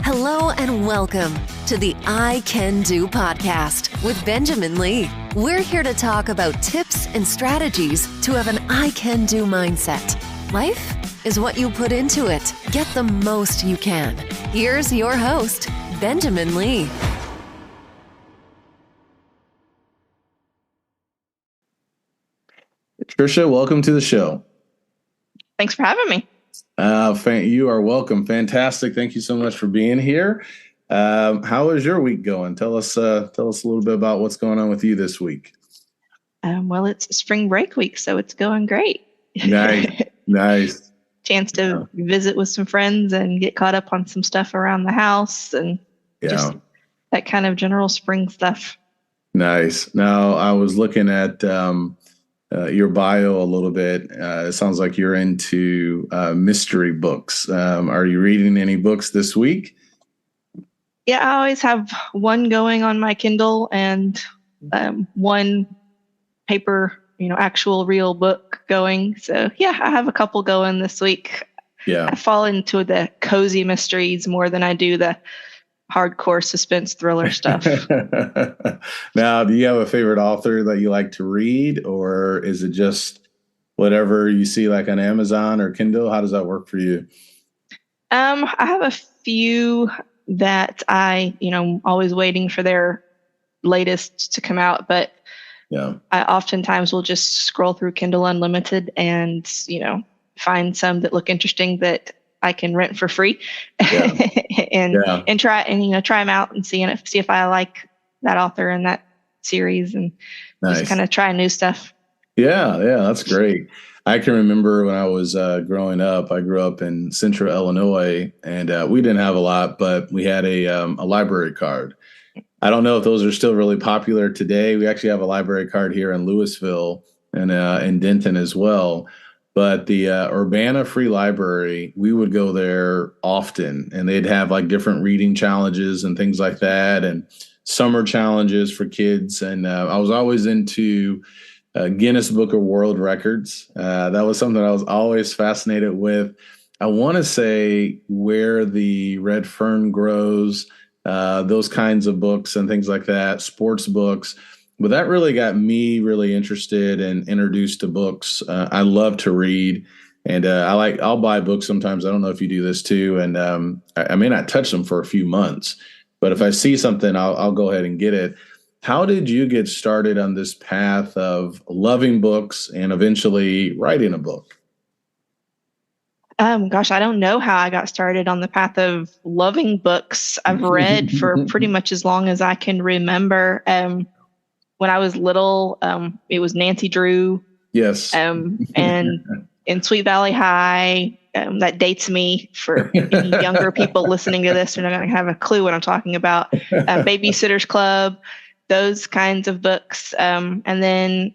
Hello and welcome to the I Can Do podcast with Benjamin Lee. We're here to talk about tips and strategies to have an I Can Do mindset. Life is what you put into it. Get the most you can. Here's your host, Benjamin Lee. Tricia, welcome to the show. Thanks for having me. You are welcome. Fantastic. Thank you so much for being here. How is your week going? Tell us a little bit about what's going on with you this week. Well, it's spring break week, so it's going great. Nice. Chance to visit with some friends and get caught up on some stuff around the house and just that kind of general spring stuff. Nice. Now, I was looking at your bio a little bit. It sounds like you're into mystery books. Are you reading any books this week? Yeah, I always have one going on my Kindle and one paper, actual real book going. So yeah, I have a couple going this week. Yeah. I fall into the cozy mysteries more than I do the hardcore suspense thriller stuff. Now, do you have a favorite author that you like to read, or is it just whatever you see like on Amazon or Kindle? How does that work for you? I have a few that I'm always waiting for their latest to come out, but I oftentimes will just scroll through Kindle Unlimited and, find some that look interesting that I can rent for free and try them out and see if I like that author and that series and just kind of try new stuff. Yeah, that's great. I can remember when I was growing up, I grew up in central Illinois, and we didn't have a lot, but we had a library card. I don't know if those are still really popular today. We actually have a library card here in Louisville and in Denton as well. But the Urbana Free Library, we would go there often, and they'd have like different reading challenges and things like that, and summer challenges for kids. And I was always into Guinness Book of World Records. That was something I was always fascinated with. I want to say Where the Red Fern Grows, those kinds of books and things like that, sports books. But that really got me really interested and introduced to books. I love to read, and I'll buy books sometimes. I don't know if you do this too, and I may not touch them for a few months, but if I see something, I'll go ahead and get it. How did you get started on this path of loving books and eventually writing a book? Gosh, I don't know how I got started on the path of loving books. I've read for pretty much as long as I can remember. When I was little, it was Nancy Drew. Yes. And in Sweet Valley High, that dates me for any younger people listening to this. They're not going to have a clue what I'm talking about. Babysitter's Club, those kinds of books. And then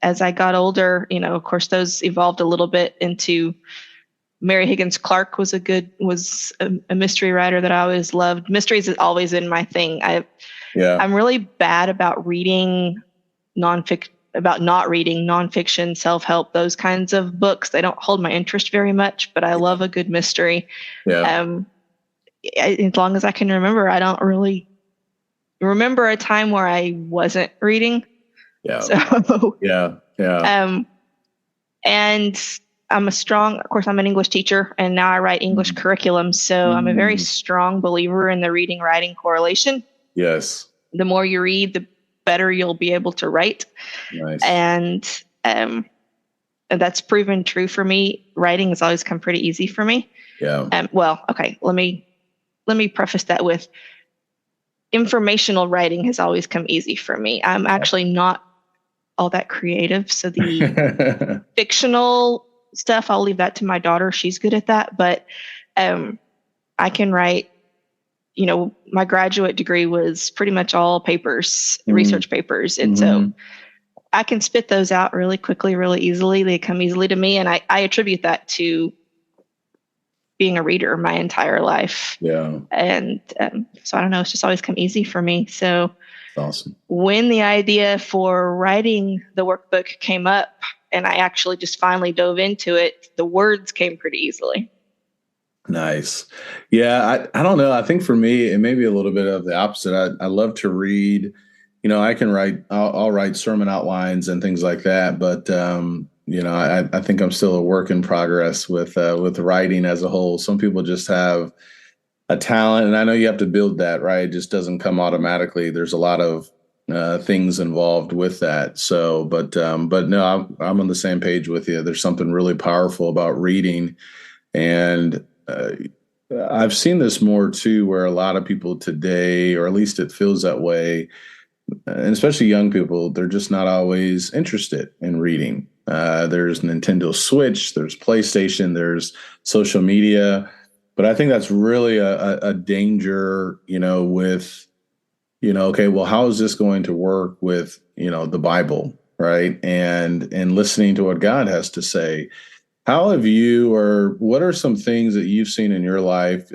as I got older, of course, those evolved a little bit into Mary Higgins Clark was a mystery writer that I always loved. Mysteries has always been my thing. I'm really bad about reading not reading nonfiction, self-help, those kinds of books. They don't hold my interest very much, but I love a good mystery. As long as I can remember, I don't really remember a time where I wasn't reading. And I'm I'm an English teacher, and now I write English curriculum. So I'm a very strong believer in the reading-writing correlation. Yes. The more you read, the better you'll be able to write. Nice. And that's proven true for me. Writing has always come pretty easy for me. Yeah. Let me preface that with informational writing has always come easy for me. I'm actually not all that creative. So the fictional stuff, I'll leave that to my daughter. She's good at that. But I can write. My graduate degree was pretty much all papers, research papers. And so I can spit those out really quickly, really easily. They come easily to me. And I attribute that to being a reader my entire life. Yeah. And so I don't know, it's just always come easy for me. So awesome. When the idea for writing the workbook came up and I actually just finally dove into it, the words came pretty easily. Nice. Yeah, I don't know. I think for me, it may be a little bit of the opposite. I love to read. I can write. I'll write sermon outlines and things like that. But I think I'm still a work in progress with writing as a whole. Some people just have a talent, and I know you have to build that, right? It just doesn't come automatically. There's a lot of things involved with that. So, but no, I'm on the same page with you. There's something really powerful about reading, and I've seen this more too, where a lot of people today, or at least it feels that way, and especially young people, they're just not always interested in reading. There's Nintendo Switch, there's PlayStation, there's social media. But I think that's really a danger, with, okay, well, how is this going to work with, the Bible, right? And listening to what God has to say. How have you, or what are some things that you've seen in your life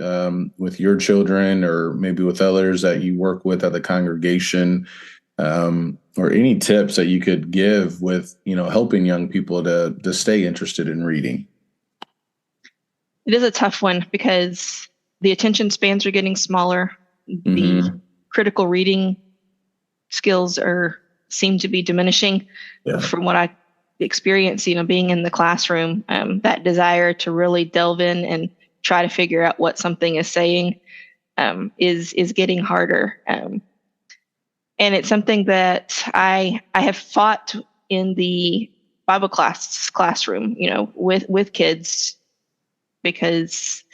with your children, or maybe with others that you work with at the congregation, or any tips that you could give with, helping young people to stay interested in reading? It is a tough one because the attention spans are getting smaller. Mm-hmm. The critical reading skills seem to be diminishing. Yeah. From what I experience, being in the classroom, that desire to really delve in and try to figure out what something is saying is getting harder. And it's something that I have fought in the Bible classroom, with kids, because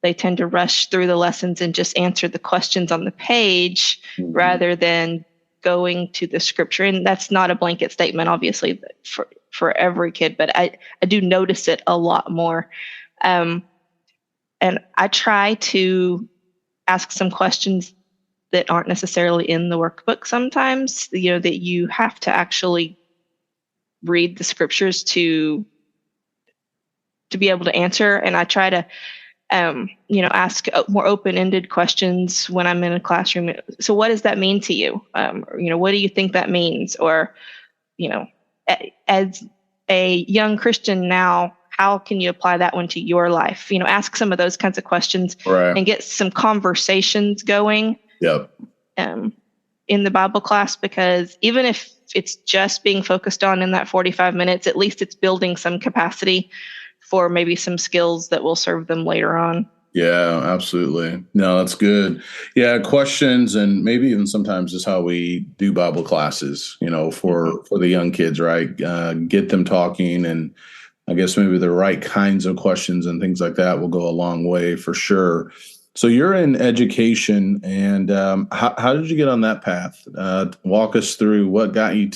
they tend to rush through the lessons and just answer the questions on the page rather than going to the scripture. And that's not a blanket statement, obviously, for every kid, but I do notice it a lot more. And I try to ask some questions that aren't necessarily in the workbook sometimes, that you have to actually read the scriptures to be able to answer. And I try to, ask more open-ended questions when I'm in a classroom. So what does that mean to you? What do you think that means? Or, as a young Christian now, how can you apply that one to your life? Ask some of those kinds of questions, right, and get some conversations going. Yep. In the Bible class, because even if it's just being focused on in that 45 minutes, at least it's building some capacity for maybe some skills that will serve them later on. Yeah, absolutely. No, that's good. Yeah, questions, and maybe even sometimes just how we do Bible classes, for the young kids, right? Get them talking, and I guess maybe the right kinds of questions and things like that will go a long way for sure. So you're in education, and how did you get on that path? Walk us through what got you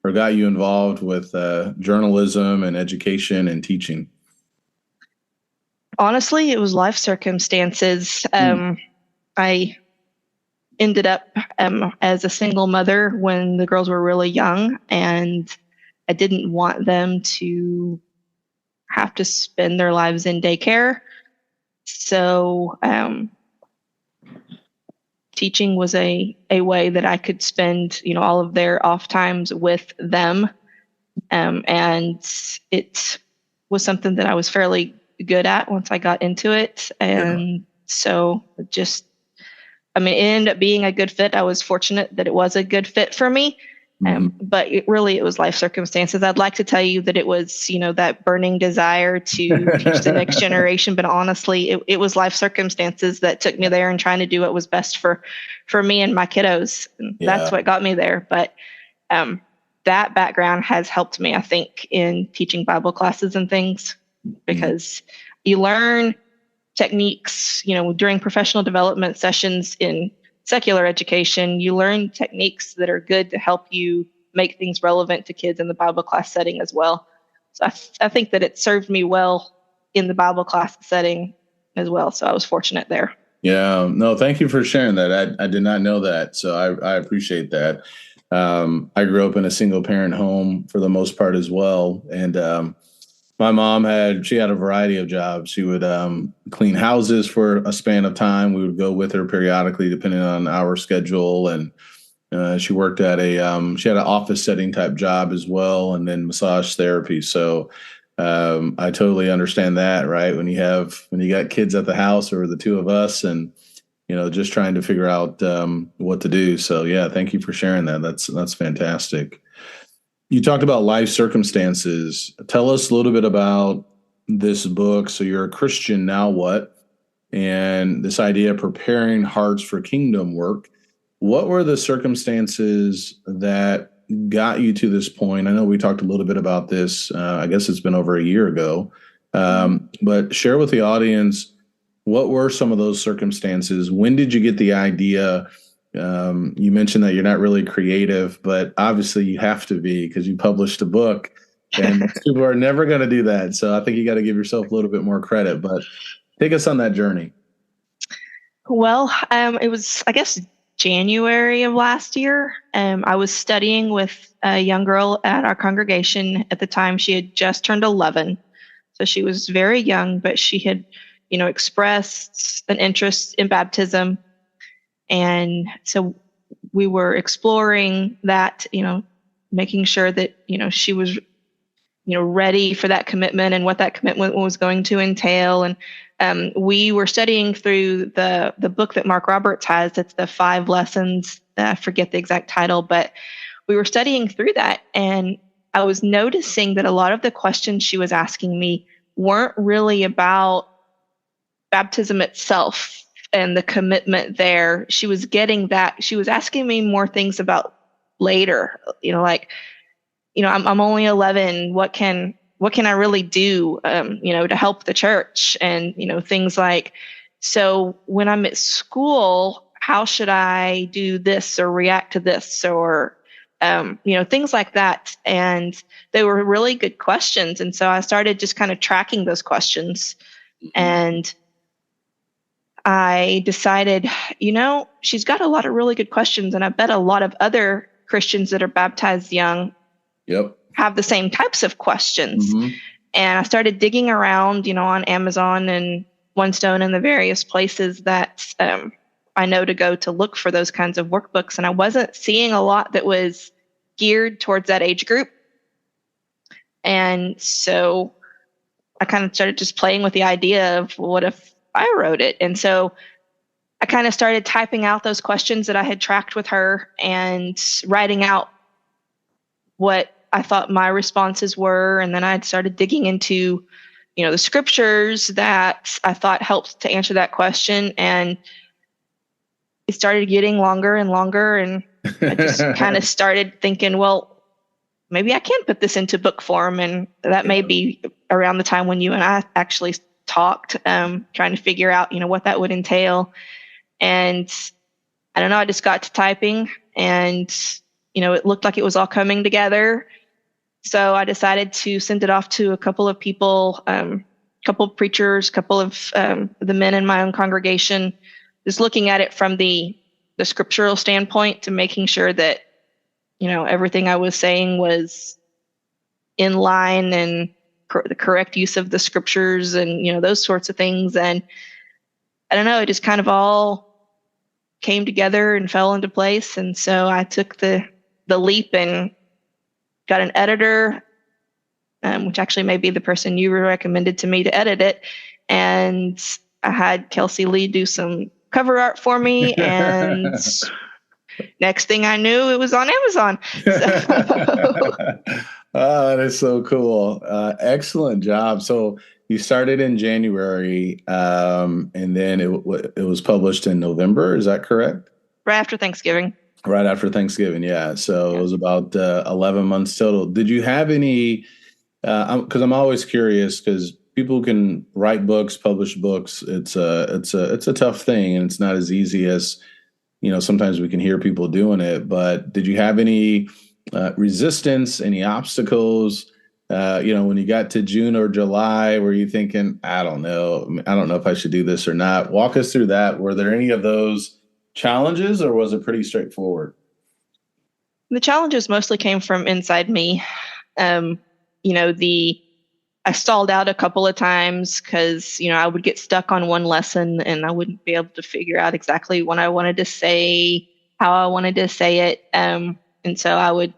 involved with journalism and education and teaching. Honestly, it was life circumstances. I ended up as a single mother when the girls were really young, and I didn't want them to have to spend their lives in daycare. So teaching was a way that I could spend, all of their off times with them. And it was something that I was fairly good at once I got into it. And so it ended up being a good fit. I was fortunate that it was a good fit for me. But it was life circumstances. I'd like to tell you that it was, that burning desire to teach the next generation. But honestly, it was life circumstances that took me there and trying to do what was best for me and my kiddos. And that's what got me there. But that background has helped me, I think, in teaching Bible classes and things, because you learn techniques, during professional development sessions in secular education. You learn techniques that are good to help you make things relevant to kids in the Bible class setting as well. So I think that it served me well in the Bible class setting as well. So I was fortunate there. Yeah, no, thank you for sharing that. I did not know that. So I appreciate that. I grew up in a single parent home for the most part as well. And my mom had a variety of jobs. She would clean houses for a span of time. We would go with her periodically, depending on our schedule. And she worked at she had an office setting type job as well, and then massage therapy. So I totally understand that, right? When you got kids at the house or the two of us and, just trying to figure out what to do. So yeah, thank you for sharing that. That's fantastic. You talked about life circumstances. Tell us a little bit about this book. So you're a Christian, now what? And this idea of preparing hearts for kingdom work. What were the circumstances that got you to this point? I know we talked a little bit about this. I guess it's been over a year ago. But share with the audience, what were some of those circumstances? When did you get the idea? You mentioned that you're not really creative, but obviously you have to be because you published a book and people are never going to do that. So I think you got to give yourself a little bit more credit, but take us on that journey. Well, it was, I guess, January of last year. I was studying with a young girl at our congregation. At the time, she had just turned 11. So she was very young, but she had, expressed an interest in baptism. And so we were exploring that, making sure that, she was, ready for that commitment and what that commitment was going to entail. And we were studying through the book that Mark Roberts has. It's the 5 lessons. I forget the exact title, but we were studying through that. And I was noticing that a lot of the questions she was asking me weren't really about baptism itself and the commitment there. She was getting that. She was asking me more things about later, I'm only 11. What can I really do, to help the church? And, things like, so when I'm at school, how should I do this or react to this or, things like that. And they were really good questions. And so I started just kind of tracking those questions. And I decided, she's got a lot of really good questions. And I bet a lot of other Christians that are baptized young have the same types of questions. And I started digging around, on Amazon and One Stone and the various places that I know to go to look for those kinds of workbooks. And I wasn't seeing a lot that was geared towards that age group. And so I kind of started just playing with the idea of what if I wrote it? And so I kind of started typing out those questions that I had tracked with her and writing out what I thought my responses were. And then I started digging into, the scriptures that I thought helped to answer that question. And it started getting longer and longer. And I just kind of started thinking, well, maybe I can put this into book form. And that may be around the time when you and I actually talked, trying to figure out, what that would entail. And I don't know, I just got to typing and, it looked like it was all coming together. So I decided to send it off to a couple of people, couple of preachers, couple of the men in my own congregation, just looking at it from the scriptural standpoint to making sure that, everything I was saying was in line and the correct use of the scriptures and, those sorts of things. And I don't know, it just kind of all came together and fell into place. And so I took the leap and got an editor, which actually may be the person you recommended to me to edit it. And I had Kelsey Lee do some cover art for me. And next thing I knew, it was on Amazon. Oh, that is so cool. Excellent job. So you started in January, and then it was published in November. Is that correct? Right after Thanksgiving. Right after Thanksgiving, yeah. So it was about 11 months total. Did you have any? Because I'm always curious, because people can write books, publish books. It's a tough thing, and it's not as easy as sometimes we can hear people doing it. But did you have any resistance, any obstacles? When you got to June or July, were you thinking, I don't know if I should do this or not? Walk us through that. Were there any of those challenges, or was it pretty straightforward? The challenges mostly came from inside me. I stalled out a couple of times because, I would get stuck on one lesson and I wouldn't be able to figure out exactly what I wanted to say, how I wanted to say it. And so I would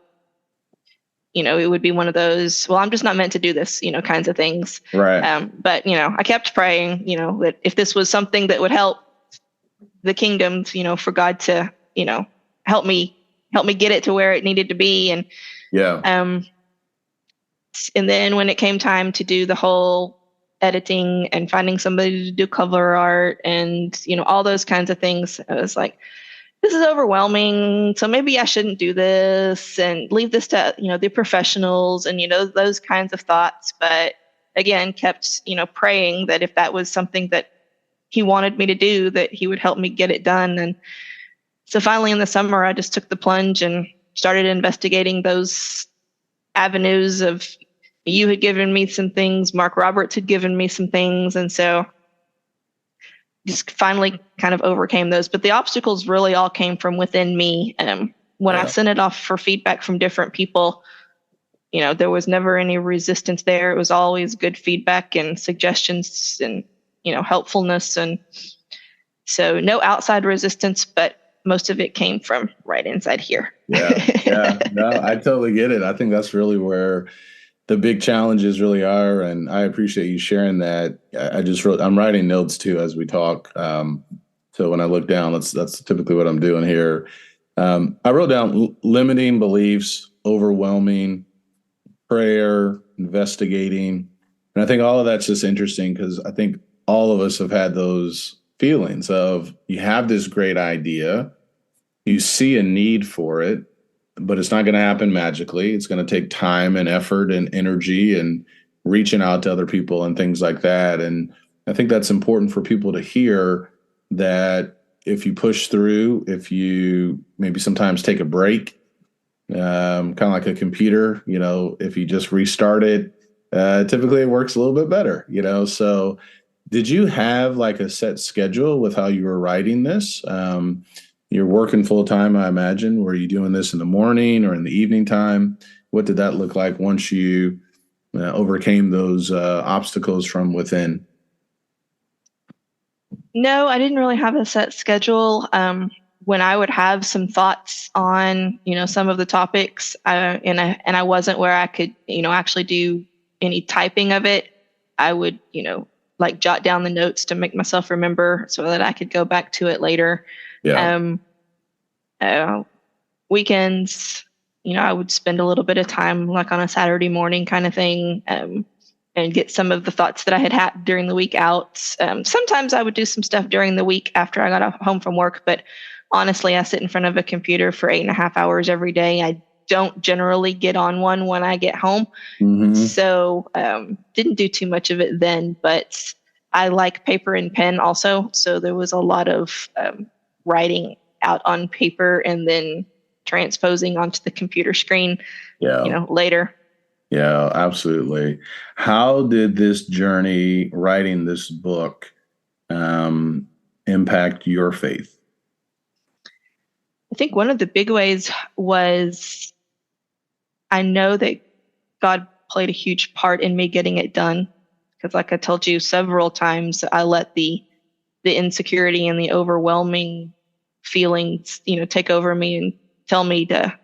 it would be one of those, well, I'm just not meant to do this, kinds of things. Right. But, I kept praying, that if this was something that would help the kingdom, for God to, help me get it to where it needed to be. And, Yeah. and then when it came time to do the whole editing and finding somebody to do cover art and, all those kinds of things, I was like, this is overwhelming. So maybe I shouldn't do this and leave this to, the professionals and, those kinds of thoughts. But again, kept, praying that if that was something that he wanted me to do, that he would help me get it done. And so finally in the summer, I just took the plunge and started investigating those avenues of, you had given me some things, Mark Roberts had given me some things. And so just finally kind of overcame those. But the obstacles really all came from within me. When I sent it off for feedback from different people, there was never any resistance there. It was always good feedback and suggestions and, helpfulness. And so no outside resistance, but most of it came from right inside here. Yeah. No, I totally get it. I think that's really where the big challenges really are. And I appreciate you sharing that. I'm writing notes too, as we talk. So when I look down, that's typically what I'm doing here. I wrote down limiting beliefs, overwhelming, prayer, investigating. And I think all of that's just interesting because I think all of us have had those feelings of you have this great idea, you see a need for it, but it's not going to happen magically. It's going to take time and effort and energy and reaching out to other people and things like that. And I think that's important for people to hear that if you push through, if you maybe sometimes take a break, kind of like a computer, if you just restart it, typically it works a little bit better, So did you have like a set schedule with how you were writing this? You're working full time, I imagine. Were you doing this in the morning or in the evening time? What did that look like once you overcame those obstacles from within? No, I didn't really have a set schedule. When I would have some thoughts on, some of the topics, and I wasn't where I could, actually do any typing of it, I would, like jot down the notes to make myself remember so that I could go back to it later. Yeah. Weekends, I would spend a little bit of time like on a Saturday morning kind of thing, and get some of the thoughts that I had during the week out. Sometimes I would do some stuff during the week after I got home from work, but honestly, I sit in front of a computer for 8.5 hours every day. I don't generally get on one when I get home. Mm-hmm. So didn't do too much of it then, but I like paper and pen also. So there was a lot of writing out on paper and then transposing onto the computer screen, later. Yeah, absolutely. How did this journey, writing this book, impact your faith? I think one of the big ways was I know that God played a huge part in me getting it done. Because like I told you several times, I let the insecurity and the overwhelming feelings, take over me and tell me to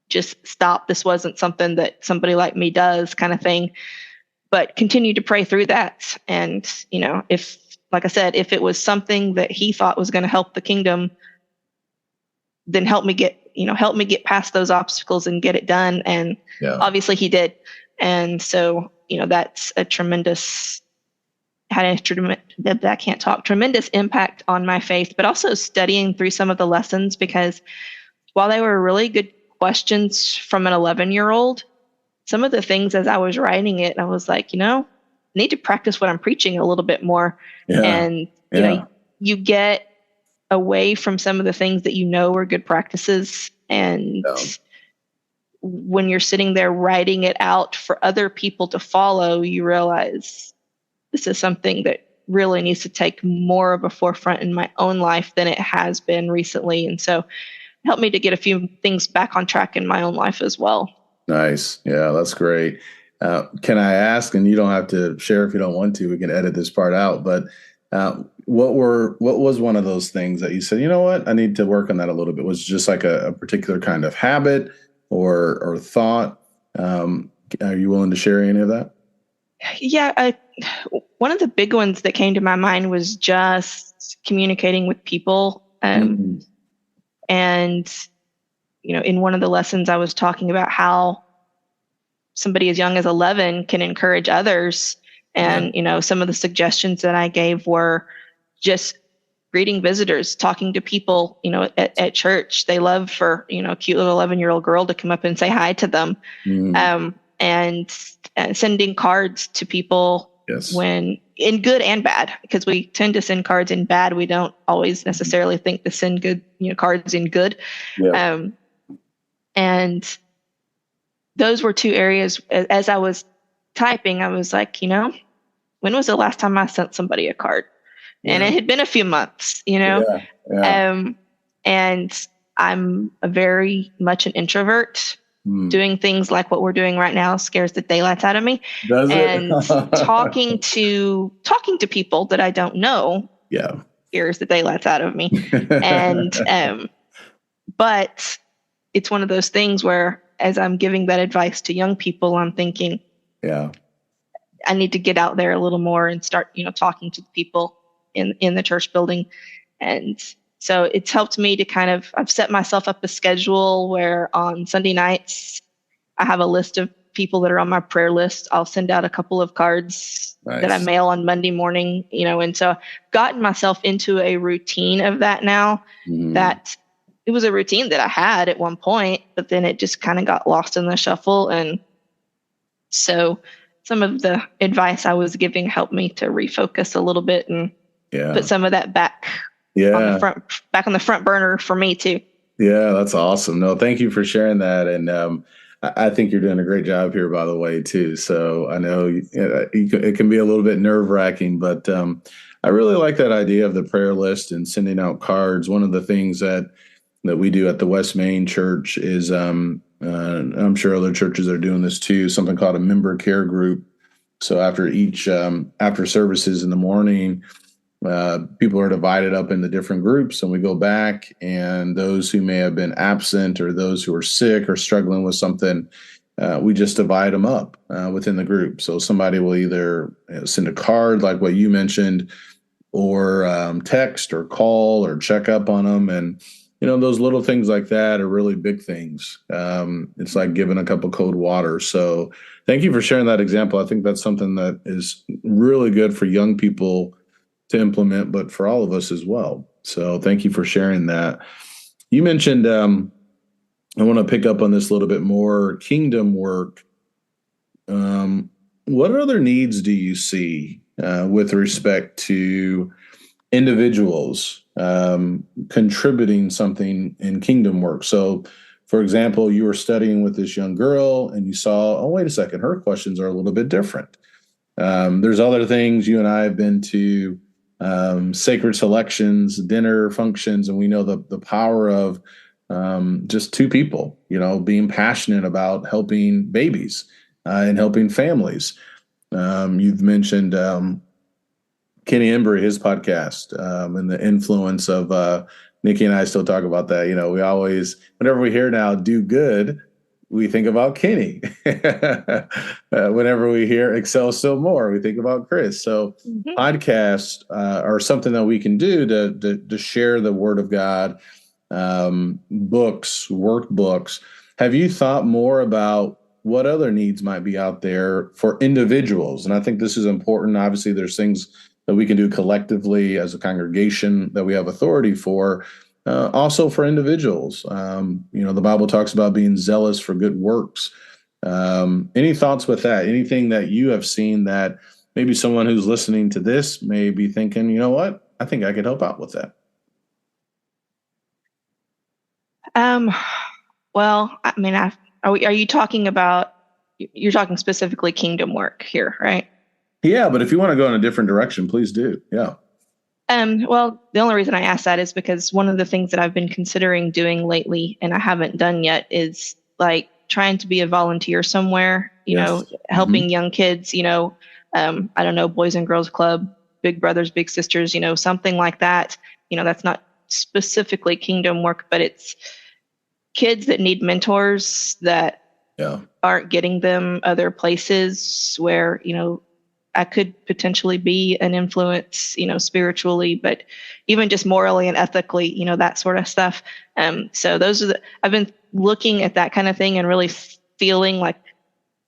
just stop. This wasn't something that somebody like me does, kind of thing. But continue to pray through that. And, if, like I said, if it was something that he thought was going to help the kingdom, then help me get past those obstacles and get it done. And obviously he did. And so, that's a tremendous impact on my faith, but also studying through some of the lessons, because while they were really good questions from an 11-year-old, some of the things as I was writing it, I was like, I need to practice what I'm preaching a little bit more. Yeah. And, you get away from some of the things that are good practices. And when you're sitting there writing it out for other people to follow, you realize this is something that really needs to take more of a forefront in my own life than it has been recently. And so it helped me to get a few things back on track in my own life as well. Nice. Yeah, that's great. Can I ask, and you don't have to share if you don't want to, we can edit this part out, but what was one of those things that you said, you know what, I need to work on that a little bit? Was it just like a particular kind of habit or thought Are you willing to share any of that? Yeah, one of the big ones that came to my mind was just communicating with people. And, in one of the lessons, I was talking about how somebody as young as 11 can encourage others. And, some of the suggestions that I gave were just greeting visitors, talking to people, at church. They love for, a cute little 11-year-old girl to come up and say hi to them. And sending cards to people when in good and bad, because we tend to send cards in bad. We don't always necessarily think to send good, cards in good. And those were two areas. As I was typing, I was like, when was the last time I sent somebody a card? And it had been a few months, and I'm very much an introvert. Doing things like what we're doing right now scares the daylights out of me. Does and it? talking to people that I don't know scares the daylights out of me. And but it's one of those things where, as I'm giving that advice to young people, I'm thinking, I need to get out there a little more and start, talking to people in the church building. And so it's helped me to I've set myself up a schedule where on Sunday nights, I have a list of people that are on my prayer list. I'll send out a couple of cards that I mail on Monday morning, and so I've gotten myself into a routine of that now. That it was a routine that I had at one point, but then it just kind of got lost in the shuffle. And so some of the advice I was giving helped me to refocus a little bit and put some of that back on the front burner for me too. Yeah, that's awesome. No, thank you for sharing that. And I think you're doing a great job here, by the way, too. So I know it can be a little bit nerve wracking, but I really like that idea of the prayer list and sending out cards. One of the things that we do at the West Main Church is, I'm sure other churches are doing this too, something called a member care group. So after after services in the morning, people are divided up into different groups, and we go back, and those who may have been absent or those who are sick or struggling with something, we just divide them up within the group. So somebody will either send a card like what you mentioned, or text or call or check up on them. And, those little things like that are really big things. It's like giving a cup of cold water. So thank you for sharing that example. I think that's something that is really good for young people to implement, but for all of us as well. So thank you for sharing that. You mentioned, I want to pick up on this a little bit more, kingdom work. What other needs do you see with respect to individuals contributing something in kingdom work? So, for example, you were studying with this young girl and you saw, oh, wait a second, her questions are a little bit different. There's other things. You and I have been to sacred selections, dinner functions, and we know the power of just two people, being passionate about helping babies and helping families. You've mentioned Kenny Embry, his podcast, and the influence of Nikki and I still talk about that. We always, whenever we hear now do good, we think about Kenny. Whenever we hear excel still more, we think about Chris. So podcasts are something that we can do to share the word of God, books, workbooks. Have you thought more about what other needs might be out there for individuals? And I think this is important. Obviously, there's things that we can do collectively as a congregation that we have authority for. Also for individuals, the Bible talks about being zealous for good works. Any thoughts with that? Anything that you have seen that maybe someone who's listening to this may be thinking, you know what, I think I could help out with that? Well, I mean, are you talking about, you're talking specifically kingdom work here, right? Yeah, but if you want to go in a different direction, please do. Yeah. Well, the only reason I ask that is because one of the things that I've been considering doing lately and I haven't done yet is like trying to be a volunteer somewhere, helping young kids, I don't know, Boys and Girls Club, Big Brothers, Big Sisters, something like that. That's not specifically kingdom work, but it's kids that need mentors that aren't getting them other places where, I could potentially be an influence, spiritually, but even just morally and ethically, that sort of stuff. So I've been looking at that kind of thing and really feeling like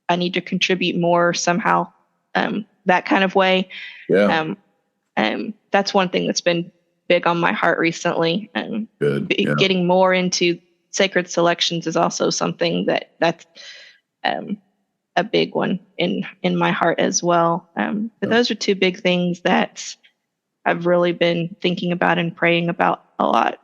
I need to contribute more somehow, that kind of way. Yeah. That's one thing that's been big on my heart recently. Good. Yeah. Getting more into sacred selections is also something that's a big one in my heart as well. But those are two big things that I've really been thinking about and praying about a lot.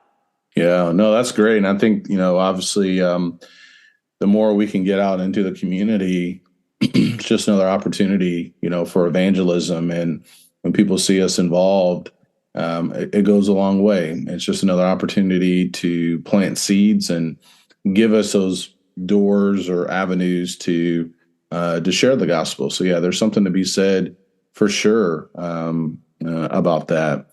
Yeah, no, that's great. And I think, obviously, the more we can get out into the community, it's just another opportunity, for evangelism. And when people see us involved, it goes a long way. It's just another opportunity to plant seeds and give us those doors or avenues to share the gospel. So yeah, there's something to be said for sure about that.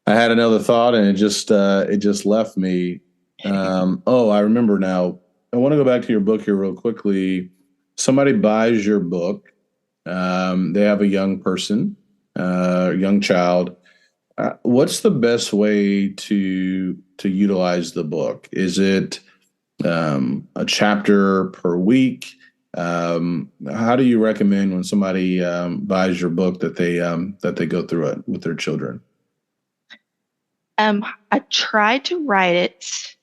I had another thought and it just left me. I remember now. I want to go back to your book here real quickly. Somebody buys your book. They have a young person, young child. What's the best way to utilize the book? Is it a chapter per week? How do you recommend when somebody buys your book that they go through it with their children? I tried to write it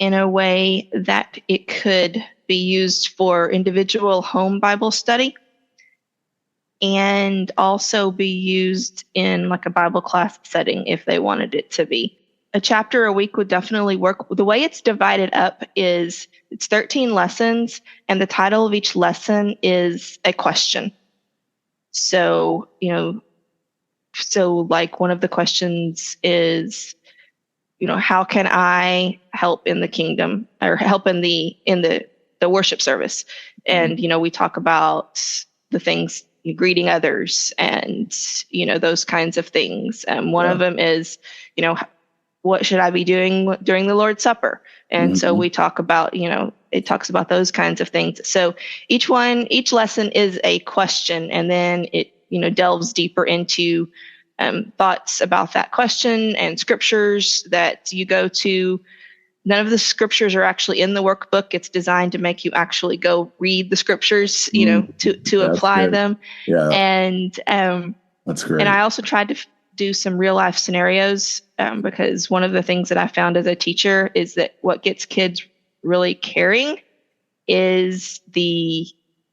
in a way that it could be used for individual home Bible study and also be used in like a Bible class setting if they wanted it to be. A chapter a week would definitely work. The way it's divided up is it's 13 lessons, and the title of each lesson is a question. So, like one of the questions is, how can I help in the kingdom or help in the worship service? And, we talk about the things, greeting others and, those kinds of things. One of them is, what should I be doing during the Lord's Supper? And so we talk about, it talks about those kinds of things. So each lesson is a question, and then it, delves deeper into thoughts about that question and scriptures that you go to. None of the scriptures are actually in the workbook. It's designed to make you actually go read the scriptures, to apply good. them. Yeah. And that's great. And I also tried to do some real life scenarios because one of the things that I found as a teacher is that what gets kids really caring is the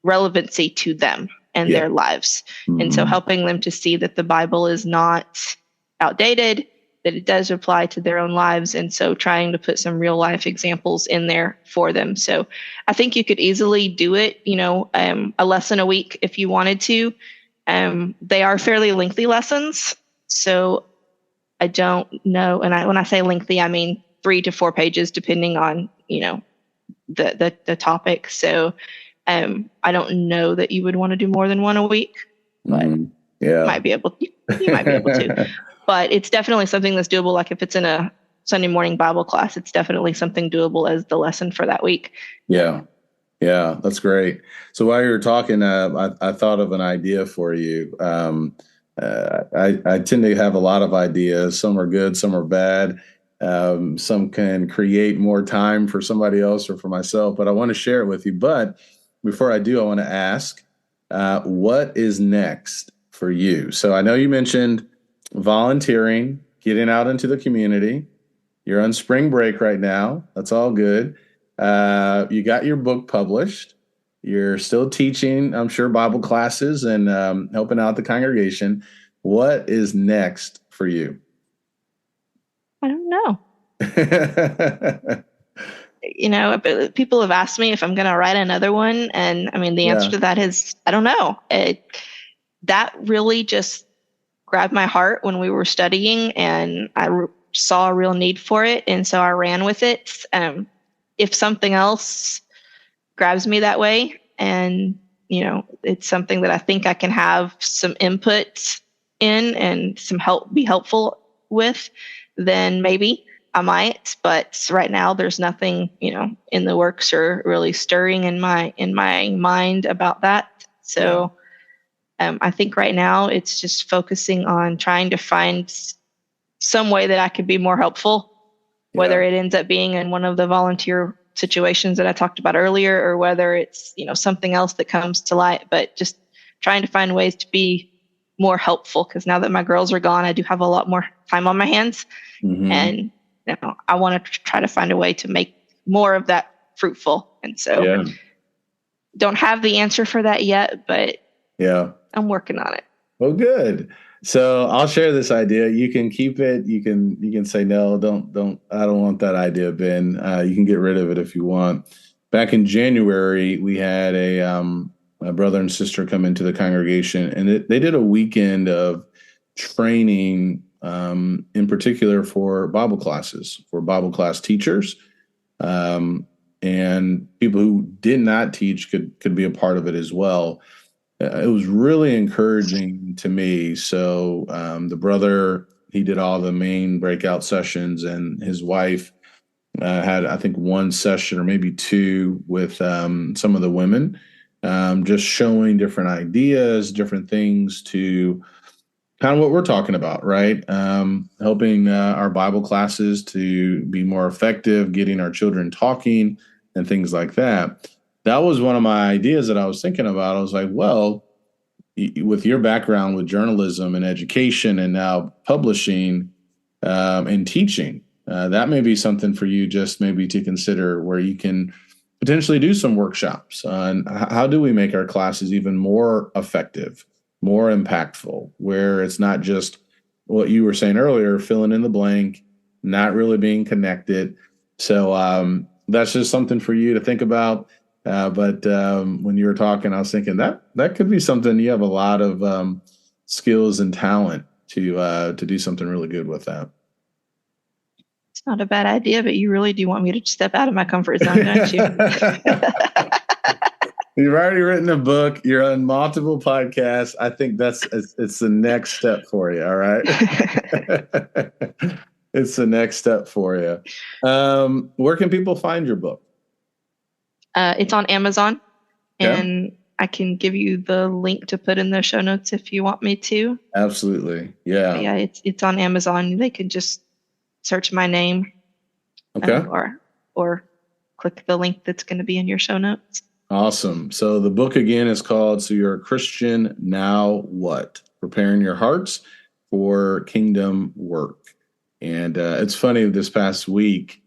relevancy to them and their lives. And so helping them to see that the Bible is not outdated, that it does apply to their own lives. And so trying to put some real life examples in there for them. So I think you could easily do it, a lesson a week if you wanted to. They are fairly lengthy lessons. So I don't know. And when I say lengthy, I mean 3 to 4 pages, depending on, the topic. So I don't know that you would want to do more than one a week, but you might be able to. But it's definitely something that's doable. Like if it's in a Sunday morning Bible class, it's definitely something doable as the lesson for that week. Yeah. Yeah, that's great. So while you were talking, I thought of an idea for you. I tend to have a lot of ideas. Some are good, some are bad. Some can create more time for somebody else or for myself, but I want to share it with you. But before I do, I want to ask, what is next for you? So I know you mentioned volunteering, getting out into the community. You're on spring break right now. That's all good. You got your book published. You're still teaching, I'm sure, Bible classes and helping out the congregation. What is next for you? I don't know. People have asked me if I'm going to write another one. And I mean, the answer to that is, I don't know. That really just grabbed my heart when we were studying, and I saw a real need for it. And so I ran with it. If something else grabs me that way, and, it's something that I think I can have some input in and be helpful with, then maybe I might, but right now there's nothing, in the works or really stirring in my mind about that. So I think right now it's just focusing on trying to find some way that I could be more helpful, whether it ends up being in one of the volunteer situations that I talked about earlier, or whether it's, something else that comes to light, but just trying to find ways to be more helpful. Because now that my girls are gone, I do have a lot more time on my hands. Mm-hmm. And I want to try to find a way to make more of that fruitful. And so don't have the answer for that yet, but I'm working on it. Well, good. So I'll share this idea. You can keep it. You can say, no, don't. I don't want that idea, Ben. You can get rid of it if you want. Back in January, we had a brother and sister come into the congregation, and they did a weekend of training, in particular for Bible classes, for Bible class teachers, and people who did not teach could be a part of it as well. It was really encouraging to me. So the brother, he did all the main breakout sessions, and his wife had, I think, one session or maybe two with some of the women, just showing different ideas, different things to kind of what we're talking about, right? Helping our Bible classes to be more effective, getting our children talking and things like that. That was one of my ideas that I was thinking about. I was like, well, with your background with journalism and education and now publishing and teaching, that may be something for you just maybe to consider, where you can potentially do some workshops on how do we make our classes even more effective, more impactful, where it's not just what you were saying earlier, filling in the blank, not really being connected. So that's just something for you to think about. But when you were talking, I was thinking that could be something. You have a lot of skills and talent to do something really good with that. It's not a bad idea, but you really do want me to step out of my comfort zone, don't you? You've already written a book. You're on multiple podcasts. I think it's the next step for you. All right. It's the next step for you. Where can people find your book? It's on Amazon, and I can give you the link to put in the show notes if you want me to. Absolutely. Yeah. But yeah, it's on Amazon. They can just search my name. Okay. Or click the link that's going to be in your show notes. Awesome. So the book again is called So You're a Christian, Now What? Preparing Your Hearts for Kingdom Work. And it's funny, this past week,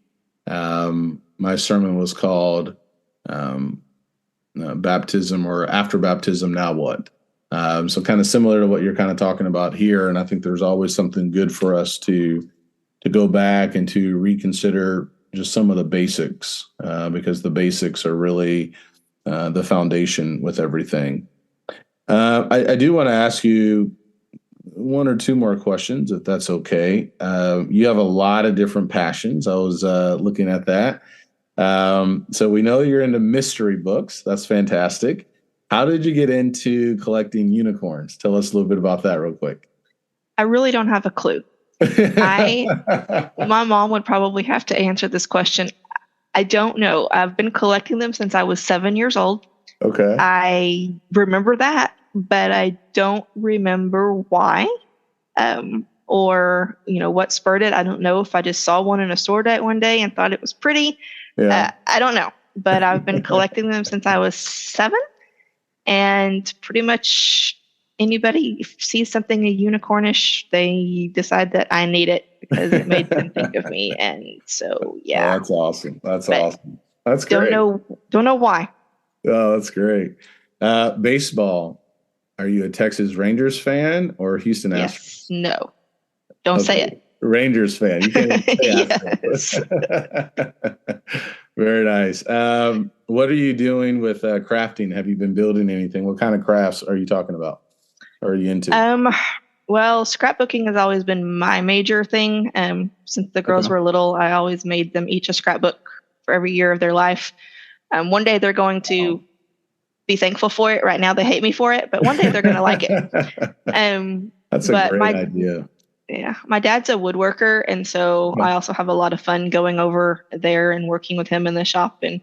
my sermon was called Baptism, or After Baptism, Now What? So kind of similar to what you're kind of talking about here. And I think there's always something good for us to go back and to reconsider just some of the basics, because the basics are really the foundation with everything. I do want to ask you one or two more questions, if that's okay. You have a lot of different passions. I was looking at that. So we know you're into mystery books. That's fantastic. How did you get into collecting unicorns? Tell us a little bit about that real quick. I really don't have a clue. My mom would probably have to answer this question. I don't know. I've been collecting them since I was 7 years old. Okay. I remember that, but I don't remember why, or what spurred it. I don't know if I just saw one in a store one day and thought it was pretty. Yeah. I don't know, but I've been collecting them since I was 7, and pretty much anybody sees something unicornish, they decide that I need it because it made them think of me. And so, yeah. Oh, that's awesome. That's awesome. That's great. Don't know why. Oh, that's great. Baseball. Are you a Texas Rangers fan or Houston Astros? Yes. No. Don't say it. Rangers fan. You can't say yes. Very nice. What are you doing with crafting? Have you been building anything? What kind of crafts are you talking about? Or are you into? Well, scrapbooking has always been my major thing. Since the girls were little, I always made them each a scrapbook for every year of their life. One day they're going to be thankful for it. Right now they hate me for it, but one day they're going to like it. That's a great idea. Yeah, my dad's a woodworker, and so I also have a lot of fun going over there and working with him in the shop and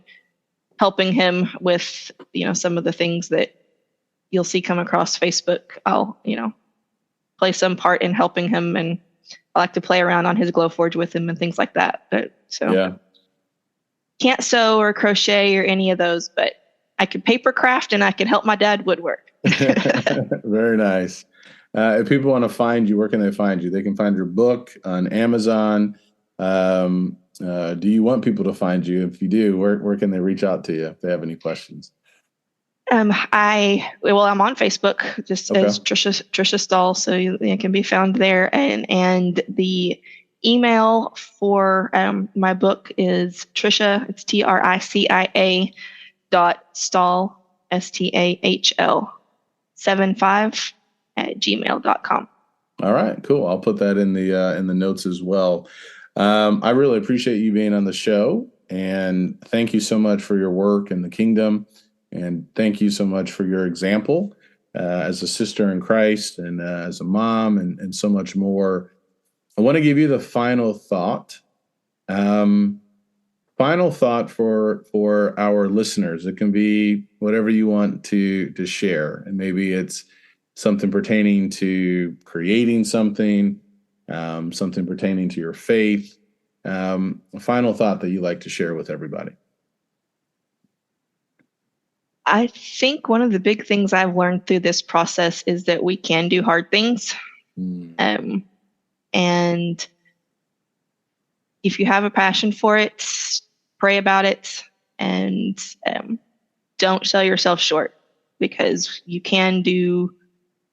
helping him with, some of the things that you'll see come across Facebook. I'll, play some part in helping him, and I like to play around on his Glowforge with him and things like that. Can't sew or crochet or any of those, but I can paper craft and I can help my dad woodwork. Very nice. If people want to find you, where can they find you? They can find your book on Amazon. Do you want people to find you? If you do, where can they reach out to you if they have any questions? I'm on Facebook just as Tricia Stahl, so you can be found there. And the email for my book is Tricia. It's TRICIA .Stahl STAHL 75 @gmail.com. All right, cool. I'll put that in the notes as well. I really appreciate you being on the show, and thank you so much for your work in the kingdom, and thank you so much for your example as a sister in Christ and as a mom and so much more. I want to give you the final thought. Final thought for our listeners. It can be whatever you want to share, and maybe it's something pertaining to creating something, something pertaining to your faith. A final thought that you like to share with everybody. I think one of the big things I've learned through this process is that we can do hard things. And if you have a passion for it, pray about it, and don't sell yourself short, because you can do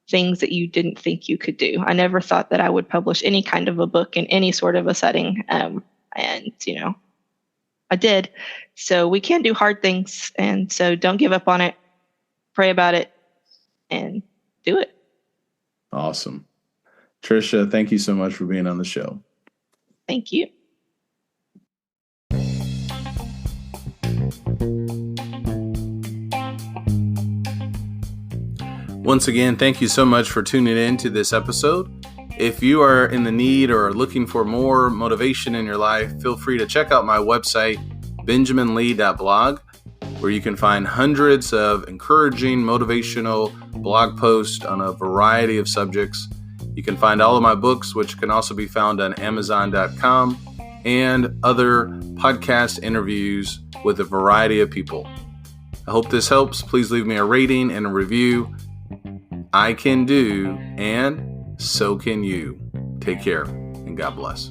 things that you didn't think you could do. I never thought that I would publish any kind of a book in any sort of a setting. And, I did. So we can do hard things. And so don't give up on it. Pray about it and do it. Awesome. Tricia, thank you so much for being on the show. Thank you. Once again, thank you so much for tuning in to this episode. If you are in the need or are looking for more motivation in your life, feel free to check out my website, benjaminlee.blog, where you can find hundreds of encouraging, motivational blog posts on a variety of subjects. You can find all of my books, which can also be found on Amazon.com, and other podcast interviews with a variety of people. I hope this helps. Please leave me a rating and a review. I can do, and so can you. Take care, and God bless.